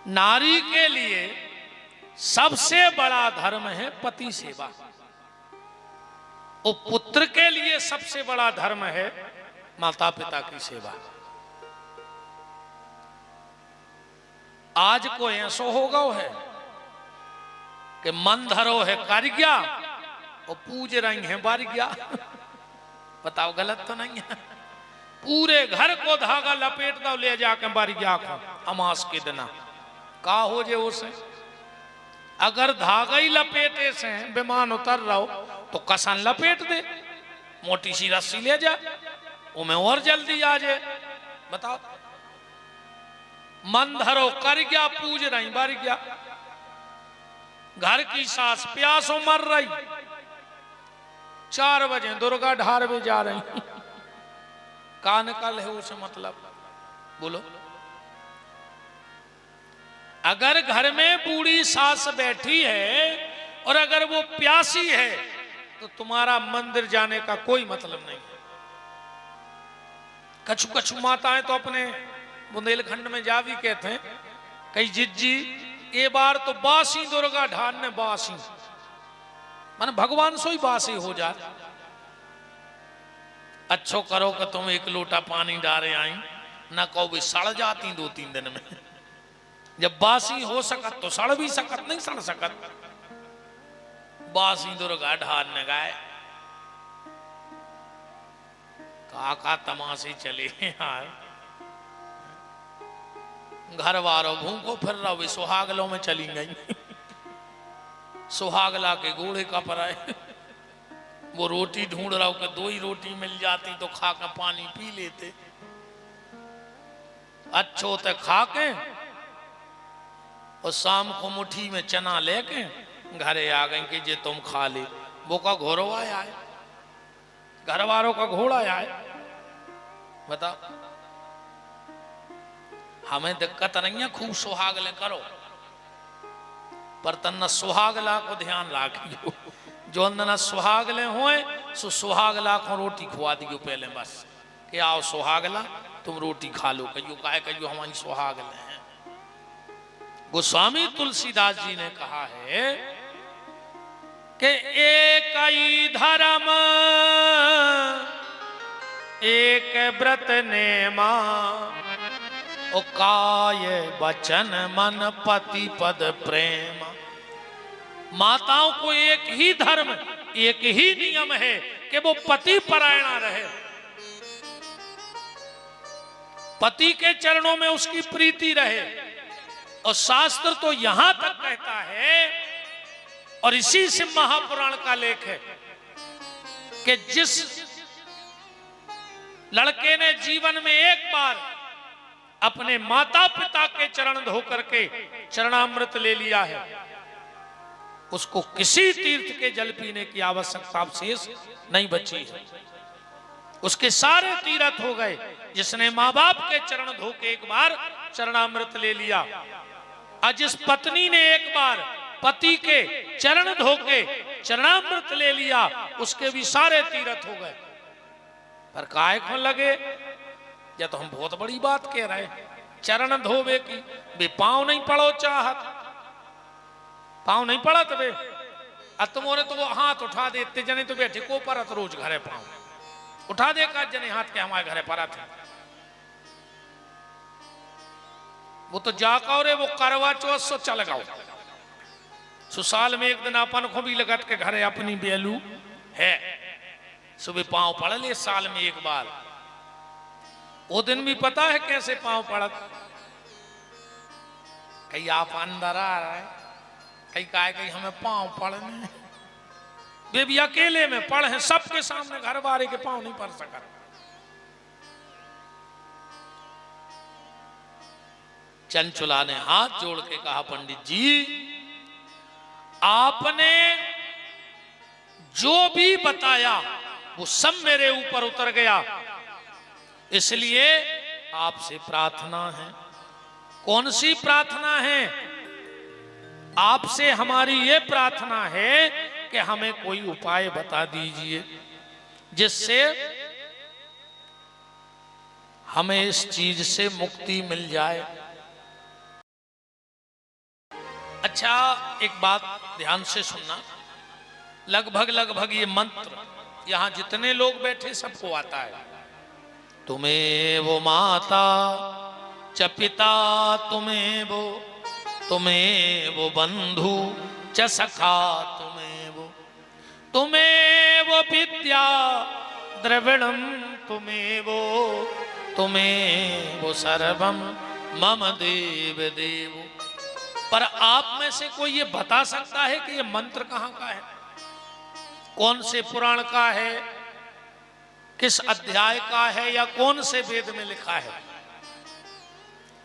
नारी के लिए सबसे बड़ा धर्म है पति सेवा, और पुत्र के लिए सबसे बड़ा धर्म है माता पिता की सेवा। आज को ऐसो हो गो है कि मन धरो है कारिज्ञा और पूज रही है बारिज्ञा। बताओ गलत तो नहीं है? पूरे घर को धागा लपेट दो ले जाके बारिज्ञा को अमास के दिन का हो जे उसे। अगर धागा ही लपेटे से विमान उतर रहो तो कसन लपेट दे, मोटी सी रस्सी ले जा, उमें और जल्दी आ जाए। बताओ, मन धरो कर गया पूज रही बार गया। घर की सास प्यासों मर रही, 4 बजे दुर्गा ढार में जा रही। का निकल है उसे मतलब बोलो। अगर घर में बूढ़ी सास बैठी है और अगर वो प्यासी है तो तुम्हारा मंदिर जाने का कोई मतलब नहीं है। कछु कछु माताएं तो अपने बुंदेलखंड में जा भी कहते हैं, कई जिज्जी ये बार तो बासी दुर्गा ढान ने बासी, माने भगवान सो ही बासी हो जाए। अच्छो करो कि तुम 1 लोटा पानी डाले आई, ना कहो भी सड़ जाती 2-3 दिन में। जब बासी हो सकत तो सड़ भी सकत, नहीं सड़ सकत। बासी दुर्गा ढान ने गाय काका तमाशे चले यार। घर वालों भूखो फिर रहा भी सुहागलों में चली गई। सुहागला के घोड़े का पराए, वो रोटी ढूंढ रहा हो कि 2 ही रोटी मिल जाती तो खा के पानी पी लेते। अच्छो ते खा के और शाम को मुट्ठी में चना लेके घरे आ गए कि जे तुम खा ले। वो का घोड़ो आया है, घर वालों का घोड़ा आया है। बताओ, हमें दिक्कत नहीं है, खूब सुहागले करो, पर तन्ना सुहागला को ध्यान रखियो। जो अंदर सुहागले हुए सो सुहागला को रोटी खुआ दियो पहले, बस कि आओ सुहागला तुम रोटी खा लो। कहियो काहे कहियो हमारी सुहागले हैं। गोस्वामी तुलसीदास जी ने कहा है कि एक ही धर्म एक व्रत नेमा, ओ काय वचन मन पति पद प्रेम। माताओं को एक ही धर्म, एक ही नियम है कि वो पति परायणा रहे, पति के चरणों में उसकी प्रीति रहे। और शास्त्र तो यहां तक कहता है, और इसी से महापुराण का लेख है कि जिस लड़के ने जीवन में एक बार अपने माता पिता के चरण धो करके चरणामृत ले लिया है, उसको किसी तीर्थ के जल पीने की आवश्यकता शेष नहीं बची है। उसके सारे तीर्थ हो गए। जिसने माँ बाप के चरण धो के एक बार चरणामृत ले लिया, और जिस पत्नी ने एक बार पति के चरण धो के चरणामृत ले लिया, उसके भी सारे तीर्थ हो गए। पर काय को लगे या तो हम बहुत बड़ी बात कह रहे हैं, चरण धोवे की बे पांव नहीं पड़ो चाहत, पांव नहीं पड़ा तो बे तुमने तो वो हाथ उठा दे, इतने जने तो बैठे को परत रोज घरे पांव उठा दे का जने हाथ के हमारे घरे परत है। वो तो जाका रे वो करवा चौथ सो चल गाओ सुसाल में एक दिन अपन को भी लगत के घरे अपनी बेलू है, सुबह पांव पड़ ले साल में एक बार। वो दिन भी पता है कैसे पांव पड़त, कहीं आप अंदर आ रहा है, कहीं कहा कहीं हमें पांव पड़ने, वे भी अकेले में पढ़ हैं, सबके सामने घर वाले के पांव नहीं पड़ सका। चंचुला ने हाथ जोड़ के कहा, पंडित जी आपने जो भी बताया वो सब मेरे ऊपर उतर गया, इसलिए आपसे प्रार्थना है। कौन सी प्रार्थना है? आपसे हमारी ये प्रार्थना है कि हमें कोई उपाय बता दीजिए जिससे हमें इस चीज से मुक्ति मिल जाए। अच्छा, एक बात ध्यान से सुनना, लगभग ये मंत्र यहां जितने लोग बैठे सबको आता है। तुम्हें वो माता च पिता, तुम्हें वो बंधु च सखा, तुम्हें वो विद्या द्रविणम, तुम्हें वो सर्वम मम देव देव। पर आप में से कोई ये बता सकता है कि ये मंत्र कहां का है, कौन से पुराण का है, किस अध्याय का है, या कौन से वेद में लिखा है?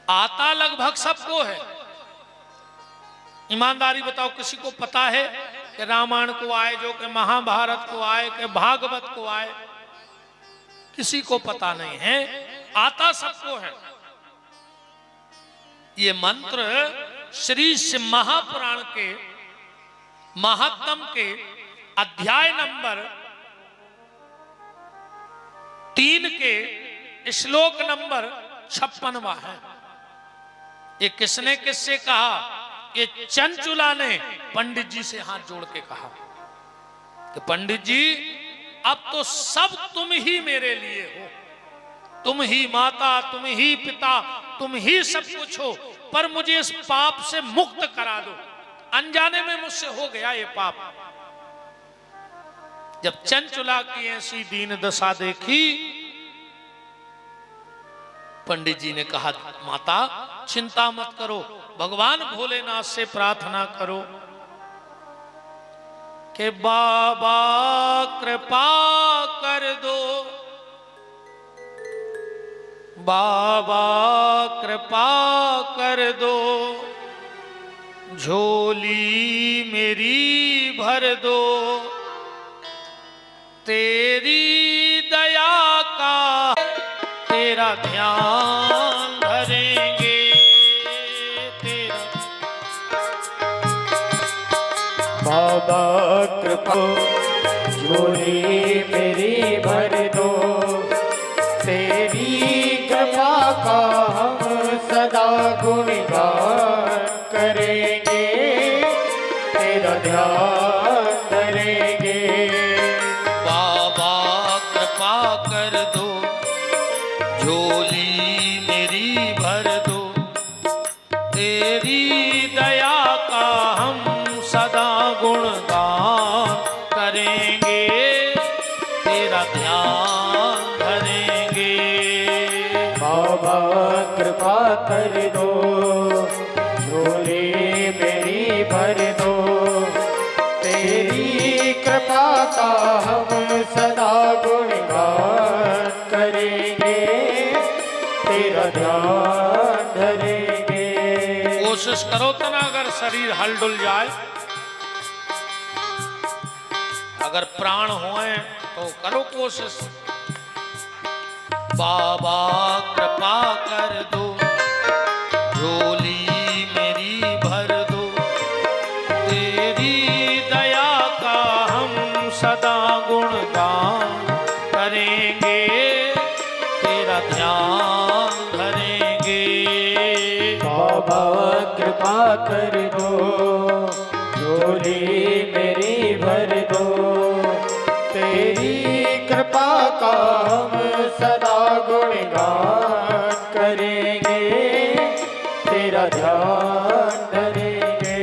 आता लगभग सबको है। ईमानदारी बताओ, किसी को पता है कि रामायण को आए, जो कि महाभारत को आए, कि भागवत को आए? किसी को पता नहीं है। आता सबको है। ये मंत्र श्री शिव महापुराण के महात्म के अध्याय नंबर 3 के श्लोक नंबर 56वां है। ये किसने किससे कहा? ये चंचुला ने पंडित जी से हाथ जोड़ के कहा कि पंडित जी, अब तो सब तुम ही मेरे लिए हो, तुम ही माता, तुम ही पिता, तुम ही सब कुछ हो, पर मुझे इस पाप से मुक्त करा दो। अनजाने में मुझसे हो गया ये पाप। जब चंचुला की ऐसी दीन दशा देखी, पंडित जी ने कहा, माता चिंता मत करो, भगवान भोलेनाथ से प्रार्थना करो कि बाबा कृपा कर दो, बाबा कृपा कर दो, झोली मेरी भर दो, तेरी दया का तेरा ध्यान धरेंगे, तेरा बाबा कृपा झोली मेरी भर दो, तेरी कृपा का हम सदा गुणगान करेंगे, तेरा ध्यान धरेंगे। बाबा कृपा कर दो, झोली मेरी भर दो, तेरी दया का हम सदा गुणगान करेंगे, तेरा ध्यान धरेंगे। बाबा कृपा कर दो, झोली मेरी भर दो, तेरी कृपा का हम सदा गुणगान करेंगे, तेरा ध्यान धरेंगे। कोशिश करो तो ना, अगर शरीर हल डुल जाए, अगर प्राण होए तो करो कोशिश। बाबा कृपा कर दो, झोली मेरी भर दो, तेरी दया का हम सदा गुणगान करेंगे, तेरा ध्यान धरेंगे। बाबा कृपा कर दो, झोली मेरी भर दो, तेरी कृपा का हम सदा गुणगान करेंगे, तेरा ध्यान धरेंगे।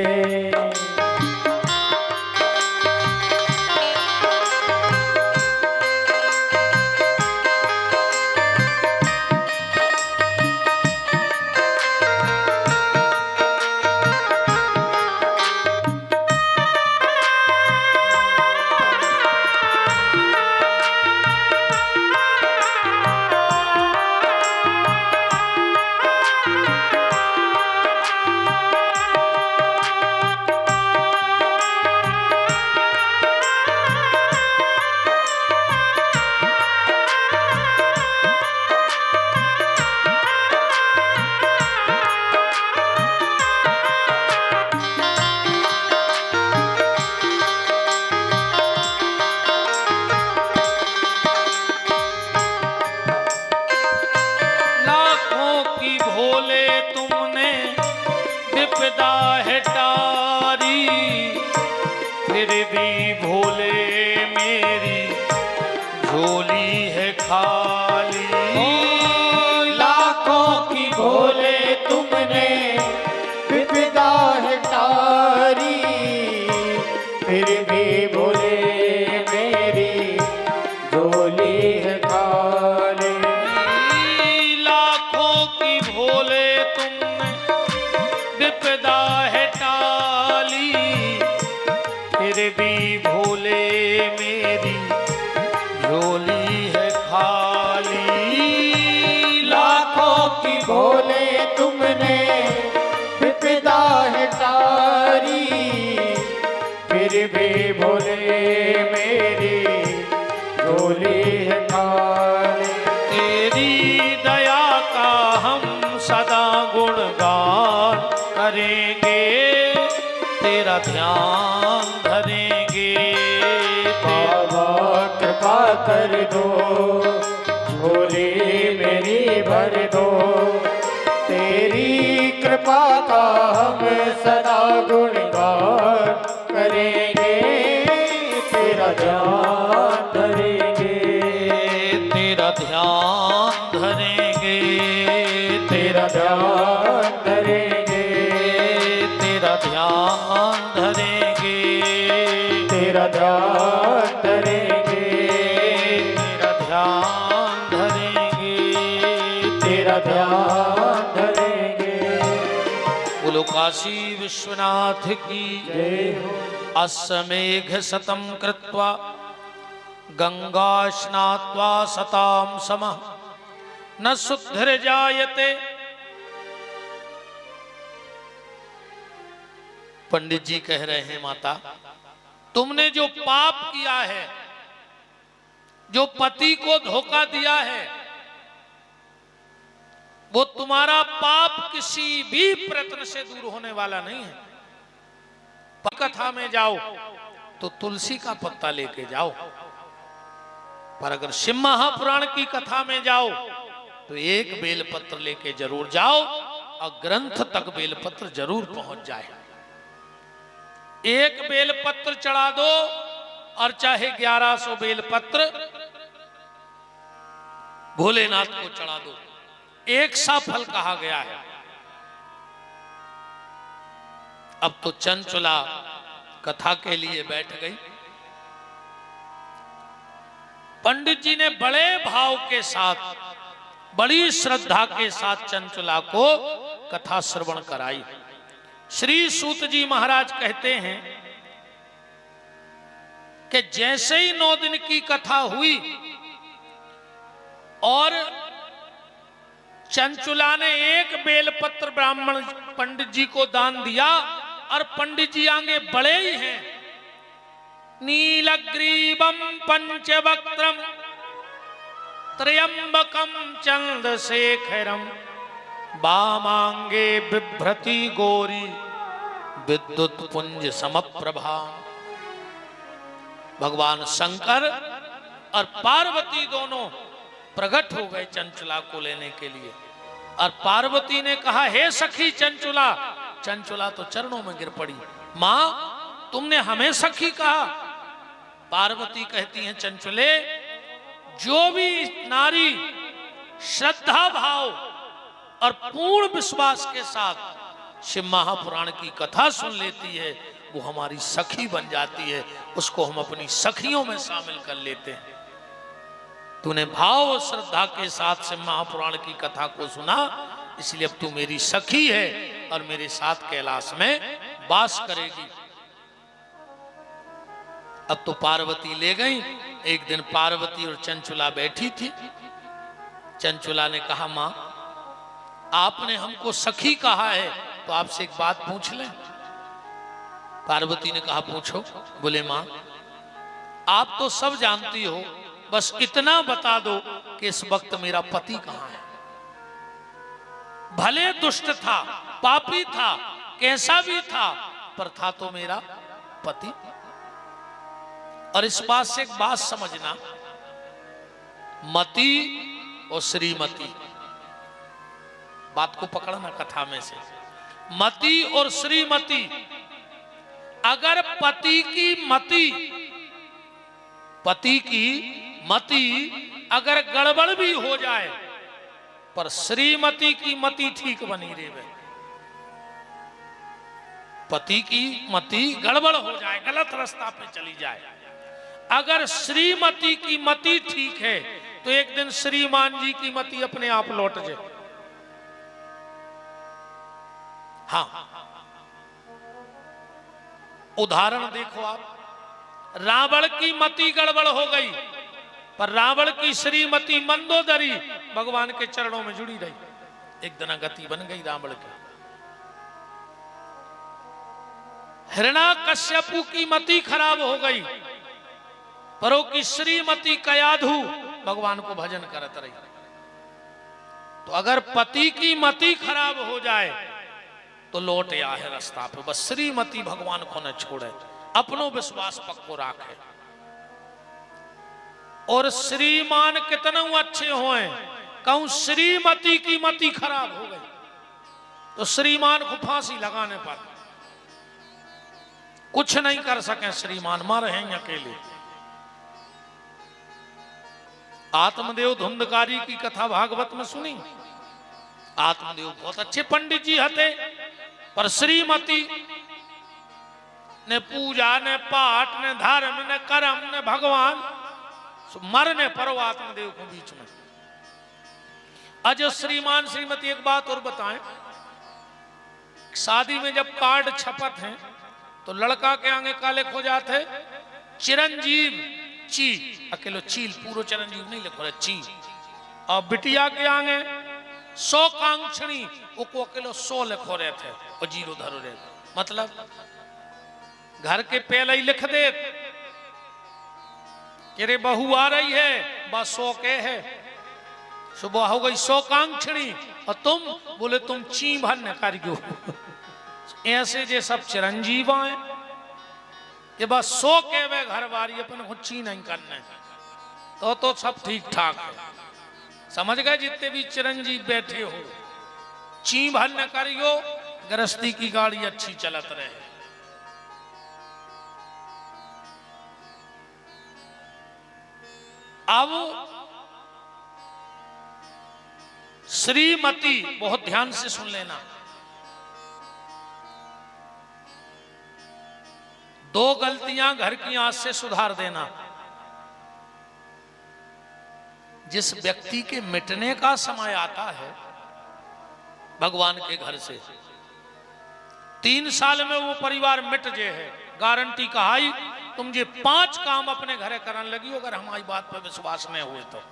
करेंगे, तेरा ध्यान धरेंगे। बाबा कृपा कर दो, झोली मेरी भर दो, तेरी कृपा का हम सदा गुणगान करेंगे, तेरा ध्यान धरेंगे, तेरा ध्यान धरेंगे, तेरा ध्यान धरेंगे, तेरा ध्यान धरेंगे, तेरा ध्यान धरेंगे, तेरा ध्यान धरेंगे, तेरा ध्यान धरेंगे। बोलो काशी विश्वनाथ की जय हो। अस्मेघ सतम कृत्वा गंगा स्नात्वा सताम समः न शुद्धिर्जायते। पंडित जी कह रहे हैं माता, तुमने जो पाप किया है, जो पति को धोखा दिया है, वो तुम्हारा पाप किसी भी प्रयत्न से दूर होने वाला नहीं है। कथा में जाओ तो तुलसी का पत्ता लेके जाओ, पर अगर शिव महापुराण की कथा में जाओ तो एक बेलपत्र लेके जरूर जाओ और ग्रंथ तक बेलपत्र जरूर पहुंच जाए। एक बेलपत्र चढ़ा दो और चाहे 1100 बेलपत्र भोलेनाथ को चढ़ा दो, एक सा फल कहा गया है। अब तो चंचुला कथा के लिए बैठ गई। पंडित जी ने बड़े भाव के साथ, बड़ी श्रद्धा के साथ चंचुला को कथा श्रवण कराई। श्री सूत जी महाराज कहते हैं कि जैसे ही 9 दिन की कथा हुई और चंचुला ने एक बेलपत्र ब्राह्मण पंडित जी को दान दिया, और पंडित जी आगे बड़े ही हैं, नीलग्रीवम पंचवक्त्रम त्र्यंबकम चंद्रशेखरम वामांगे बिभ्रति गौरी विद्युत पुंज समप्रभा। भगवान शंकर और पार्वती दोनों प्रकट हो गए चंचुला को लेने के लिए, और पार्वती ने कहा, हे सखी चंचुला। चंचुला तो चरणों में गिर पड़ी, मां तुमने हमें सखी कहा। पार्वती कहती हैं, चंचुले, जो भी नारी श्रद्धा भाव और पूर्ण विश्वास के साथ शिव महापुराण की कथा सुन लेती है, वो हमारी सखी बन जाती है, उसको हम अपनी सखियों में शामिल कर लेते हैं। तूने भाव और श्रद्धा के साथ शिव महापुराण की कथा को सुना, इसलिए अब तू मेरी सखी है और मेरे साथ कैलाश में वास करेगी। अब तो पार्वती ले गई। एक दिन पार्वती और चंचुला बैठी थी। चंचुला ने कहा, मां आपने हमको सखी कहा है, तो आपसे एक बात पूछ लें। पार्वती ने कहा, पूछो। बोले, मां आप तो सब जानती हो, बस इतना बता दो कि इस वक्त मेरा पति कहां है। भले दुष्ट था, पापी था, कैसा भी था, पर था तो मेरा पति। और इस बात से एक बात समझना, मति और श्रीमती, बात को पकड़ना कथा में से। मति और श्रीमती, अगर पति की मति अगर गड़बड़ भी हो जाए, पर श्रीमती की मति ठीक बनी रहे। पति की मति गड़बड़ हो जाए, गलत रास्ता पे चली जाए, अगर श्रीमती की मति ठीक है तो एक दिन श्रीमान जी की मति अपने आप लौट जाए। हाँ, उदाहरण देखो आप, रावण की मति गड़बड़ हो गई, पर रावण की श्रीमती मंदोदरी भगवान के चरणों में जुड़ी रही, एक दिन गति बन गई रावण की। हिरण्याकश्यपु की मति खराब हो गई, पर वो की श्रीमती कयाधु भगवान को भजन करत रही। तो अगर पति की मति खराब हो जाए तो तो लौट आया है रास्ता पे। बस श्रीमती भगवान को न छोड़े, अपनो विश्वास पक्को राखे। और श्रीमान कितने अच्छे होए, कहूं श्रीमती की मति खराब हो गई तो श्रीमान को फांसी लगाने पर कुछ नहीं कर सके, श्रीमान मां रहेंगे अकेले। आत्मदेव धुंधकारी की कथा भागवत में सुनी। आत्मदेव बहुत अच्छे पंडित जी हते, पर श्रीमती ने पूजा ने पाठ ने धर्म ने कर्म ने भगवान, मरने पर आत्मदेव को बीच में। अज श्रीमान श्रीमती एक बात और बताएं, शादी में जब कार्ड छपत हैं तो लड़का के आगे काले खो जाते चिरंजीव ची, अकेलो चील, पूरो चिरंजीव नहीं लिखो ची। और बिटिया के आगे 100 कांक्षणी, वो अकेलो 100 लिखो रहे थे और 0 धरो रहे। मतलब घर के पहले ही लिख दे कि रे बहू आ रही है, बस 100 के है। सुबह हो गई 100 कांक्षणी और तुम बोले तुम ची भरने कारियो। ऐसे जे सब चिरंजीव आए कि बस 100 के वे घर बारी अपन को ची नहीं करने, तो सब ठीक ठाक है। समझ गए? जितने भी चिरंजीव बैठे हो, ची भरने करियो, गृहस्थी की गाड़ी अच्छी चलत रहे। अब श्रीमती, बहुत ध्यान से सुन लेना, 2 गलतियां घर की आज से सुधार देना। जिस व्यक्ति के मिटने का समय आता है भगवान के घर से, 3 साल में वो परिवार मिट जे है, गारंटी कहाई तुम जे 5 काम अपने घरे करने लगी, अगर हमारी बात पर विश्वास नहीं हुए तो।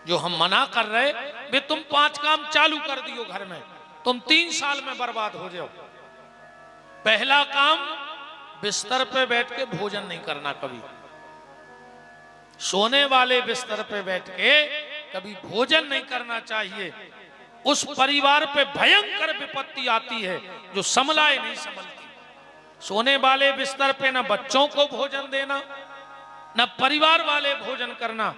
जो हम मना कर रहे वे तुम 5 काम चालू कर दियो घर में, तुम 3 साल में बर्बाद हो जाओ। पहला काम, बिस्तर पे बैठ के भोजन नहीं करना कभी। सोने वाले बिस्तर पे बैठ के कभी भोजन नहीं करना चाहिए। उस परिवार पे भयंकर विपत्ति आती है जो संभलाए नहीं संभलती। सोने वाले बिस्तर पे न बच्चों को भोजन देना, न परिवार वाले भोजन करना,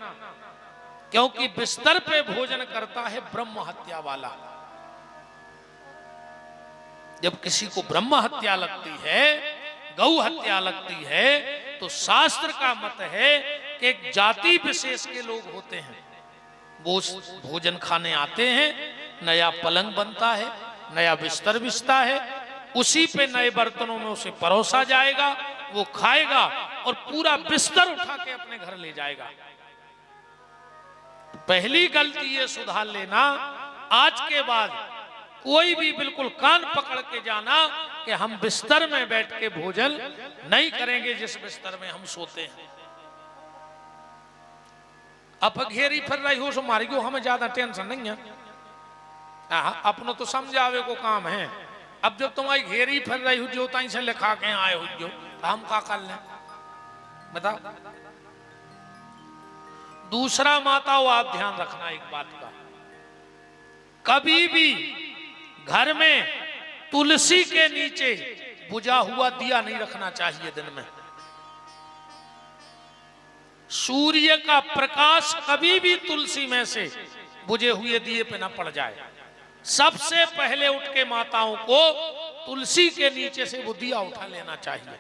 क्योंकि बिस्तर पे भोजन करता है ब्रह्म हत्या वाला। जब किसी को ब्रह्म हत्या लगती है, गौ हत्या लगती है, तो शास्त्र का मत है कि एक जाति विशेष के लोग होते हैं, वो भोजन खाने आते हैं, नया पलंग बनता है, नया बिस्तर बिछता है, उसी पे नए बर्तनों में उसे परोसा जाएगा, वो खाएगा और पूरा बिस्तर उठा के अपने घर ले जाएगा। पहली गलती ये सुधार लेना, आज के बाद कोई भी बिल्कुल कान पकड़ के जाना कि हम बिस्तर में बैठ के भोजन नहीं करेंगे जिस बिस्तर में हम सोते हैं। अब घेरी फिर रही हो सो मारी को, हमें ज्यादा टेंशन नहीं है, अपनों तो समझावे को काम है। अब जब तुम्हारी घेरी फिर रही हो जो ताई से लिखा के आए हो जो, तो हम क्या कर लें बताओ। दूसरा माताओं, आप ध्यान रखना एक बात का, कभी भी घर में तुलसी के नीचे बुझा हुआ दिया नहीं रखना चाहिए दिन में। सूर्य का प्रकाश कभी भी तुलसी में से बुझे हुए दिए पे ना पड़ जाए। सबसे पहले उठ के माताओं को तुलसी के नीचे से वो दिया उठा लेना चाहिए।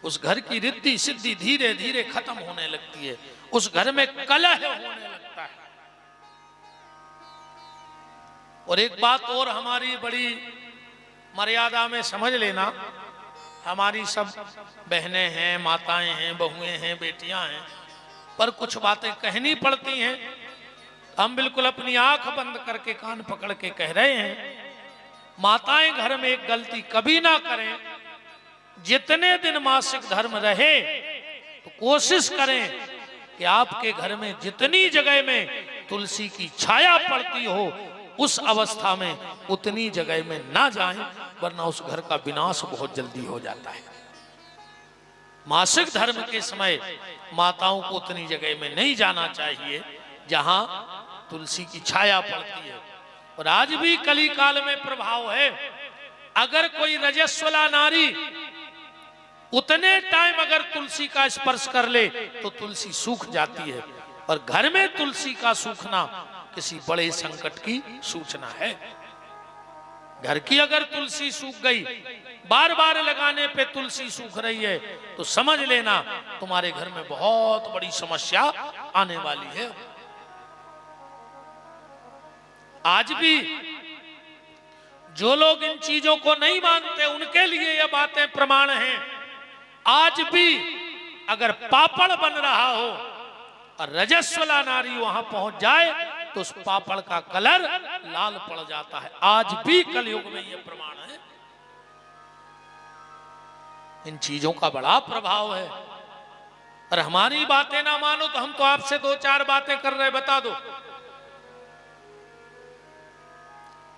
उस घर की रिद्धि सिद्धि धीरे धीरे खत्म होने लगती है, उस घर में कलह होने लगता है। और एक बात और हमारी बड़ी मर्यादा में समझ लेना, हमारी सब बहनें हैं, माताएं हैं, बहुएं हैं, बेटियां हैं, पर कुछ बातें कहनी पड़ती हैं। हम बिल्कुल अपनी आंख बंद करके कान पकड़ के कह रहे हैं, माताएं घर में एक गलती कभी ना करें। जितने दिन मासिक धर्म रहे तो कोशिश करें कि आपके घर में जितनी जगह में तुलसी की छाया पड़ती हो, उस अवस्था में उतनी जगह में ना जाएं, वरना उस घर का विनाश बहुत जल्दी हो जाता है। मासिक धर्म के समय माताओं को उतनी जगह में नहीं जाना चाहिए जहां तुलसी की छाया पड़ती है। और आज भी कली काल में प्रभाव है। अगर कोई रजस्वला नारी उतने टाइम अगर तुलसी का स्पर्श कर ले तो तुलसी सूख जाती है, और घर में तुलसी का सूखना किसी बड़े संकट की सूचना है। घर की अगर तुलसी सूख गई, बार बार लगाने पे तुलसी सूख रही है, तो समझ लेना तुम्हारे घर में बहुत बड़ी समस्या आने वाली है। आज भी जो लोग इन चीजों को नहीं मानते उनके लिए ये बातें प्रमाण हैं। आज भी अगर पापड़ बन रहा हो और रजस्वला नारी वहां पहुंच जाए तो उस पापड़ का कलर लाल पड़ जाता है। आज भी कलयुग में यह प्रमाण है। इन चीजों का बड़ा प्रभाव है। और हमारी बातें ना मानो तो हम तो आपसे 2-4 बातें कर रहे, बता दो।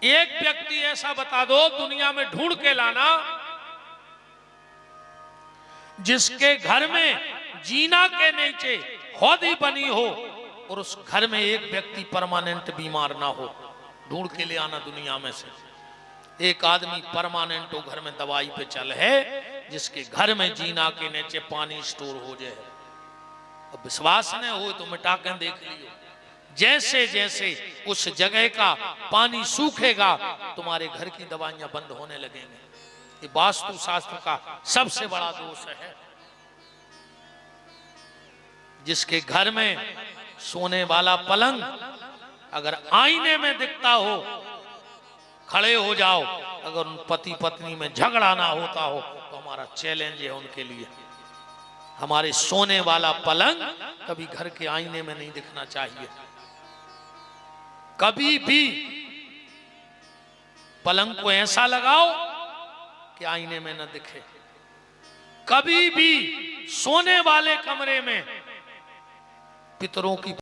एक व्यक्ति ऐसा बता दो दुनिया में ढूंढ के लाना जिसके घर में जीना के नीचे हौदी बनी हो और उस घर में एक व्यक्ति परमानेंट बीमार ना हो। ढूंढ के ले आना दुनिया में से। एक आदमी परमानेंट हो घर में दवाई पे चल है, जिसके घर में जीना के नीचे पानी स्टोर हो जाए। अब विश्वास नहीं हो तो मिटा के देख लियो। जैसे जैसे उस जगह का पानी सूखेगा तुम्हारे घर की दवाइयां बंद होने लगेंगे। ये वास्तु शास्त्र का सबसे बड़ा दोष है। जिसके घर में सोने वाला पलंग अगर आईने में दिखता हो, खड़े हो जाओ। अगर उन पति पत्नी में झगड़ा ना होता हो तो हमारा चैलेंज है उनके लिए। हमारे सोने वाला पलंग कभी घर के आईने में नहीं दिखना चाहिए। कभी भी पलंग को ऐसा लगाओ कि आईने में न दिखे। कभी भी सोने वाले कमरे में पितरों की